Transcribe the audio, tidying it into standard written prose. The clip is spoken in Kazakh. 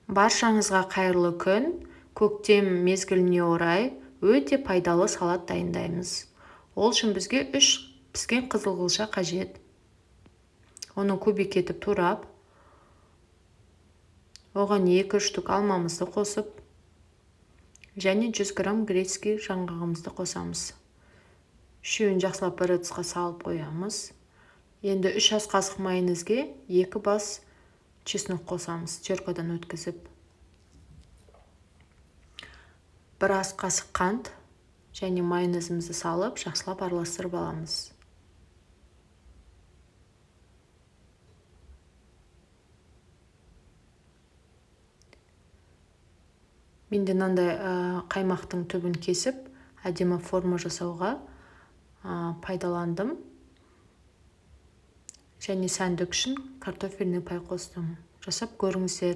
Баршаңызға қайырлы күн. Көктем мезгіліне орай өте пайдалы салат дайындаймыз. Ол үшін бізге 3 піскен қызылғылша қажет. Оны көбік етіп турап, оған 2-3 штук алмамызды қосып, және 100 грамм грецкий жаңғағымызды қосамыз. Үшеуін жақсылап бір ыдысқа салып қоямыз. Енді 3 ас қасық майонезге 2 бас чеснок қосамыз, теркадан өткізіп. 1 ас қасық қант және майонезімізді салып, жақсылап араластырып аламыз. Менде мынандай қаймақтың түбін кесіп, әдемі форма жасауға пайдаландым. Және сәндік үшін картофельный пай қостым. Жасап көріңіздер.